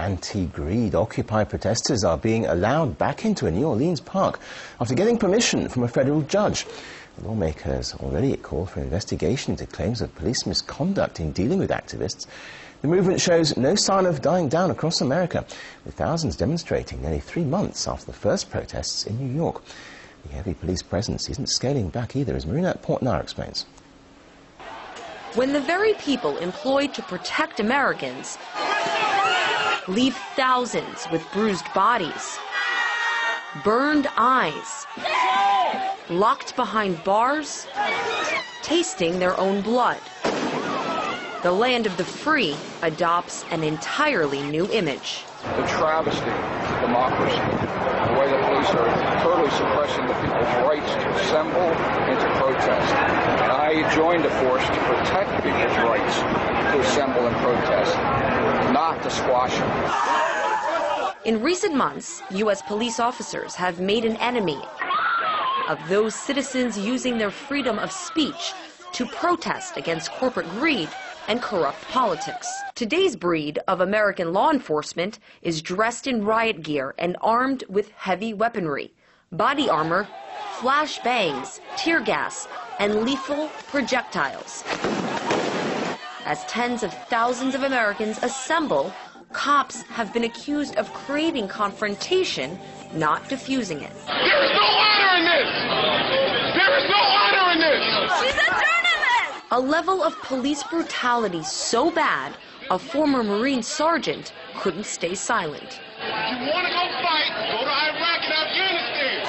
anti-greed. Occupy protesters are being allowed back into a New Orleans park after getting permission from a federal judge. The lawmakers already called for an investigation into claims of police misconduct in dealing with activists. The movement shows no sign of dying down across America, with thousands demonstrating nearly 3 months after the first protests in New York. The heavy police presence isn't scaling back either, as Marina explains. When the very people employed to protect Americans leave thousands with bruised bodies, burned eyes, locked behind bars, tasting their own blood, the land of the free adopts an entirely new image. The travesty of democracy, the way the police are totally suppressing the people's rights to assemble and to protest. And I joined the force to protect people's rights to assemble and protest, not to squash them. In recent months, U.S. police officers have made an enemy of those citizens using their freedom of speech to protest against corporate greed and corrupt politics. Today's breed of American law enforcement is dressed in riot gear and armed with heavy weaponry, body armor, flash bangs, tear gas, and lethal projectiles. As tens of thousands of Americans assemble, cops have been accused of creating confrontation, not diffusing it. There is no honor in this! There is no honor in this! She's a journalist! A level of police brutality so bad, a former Marine sergeant couldn't stay silent. If you want to go fight, go to Iraq and Afghanistan.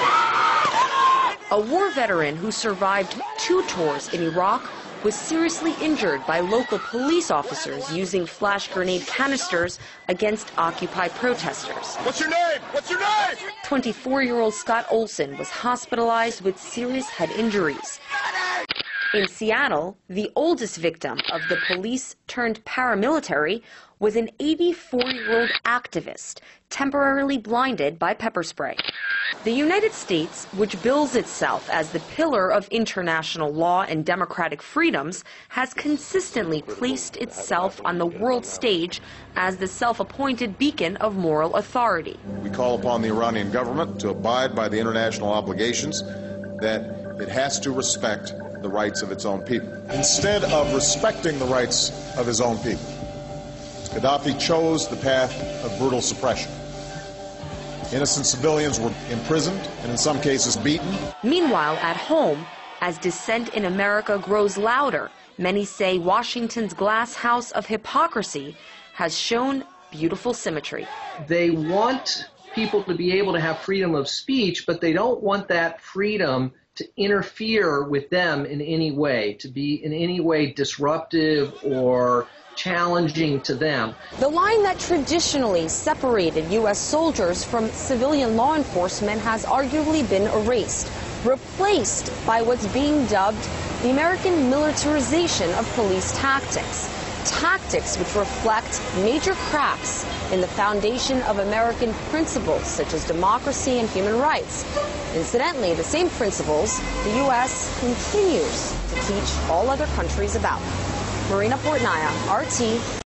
A war veteran who survived 2 tours in Iraq was seriously injured by local police officers using flash grenade canisters against Occupy protesters. What's your name? What's your name? 24-year-old Scott Olson was hospitalized with serious head injuries. In Seattle, the oldest victim of the police-turned-paramilitary was an 84-year-old activist temporarily blinded by pepper spray. The United States, which bills itself as the pillar of international law and democratic freedoms, has consistently placed itself on the world stage as the self-appointed beacon of moral authority. We call upon the Iranian government to abide by the international obligations that it has to respect the rights of its own people. Instead of respecting the rights of his own people, Gaddafi chose the path of brutal suppression. Innocent civilians were imprisoned and in some cases beaten. Meanwhile, at home, as dissent in America grows louder, many say Washington's glass house of hypocrisy has shown beautiful symmetry. They want people to be able to have freedom of speech, but they don't want that freedom to interfere with them in any way, to be in any way disruptive or challenging to them. The line that traditionally separated U.S. soldiers from civilian law enforcement has arguably been erased, replaced by what's being dubbed the American militarization of police tactics. Tactics which reflect major cracks in the foundation of American principles such as democracy and human rights. Incidentally, the same principles the U.S. continues to teach all other countries about. Marina Portnaya, RT.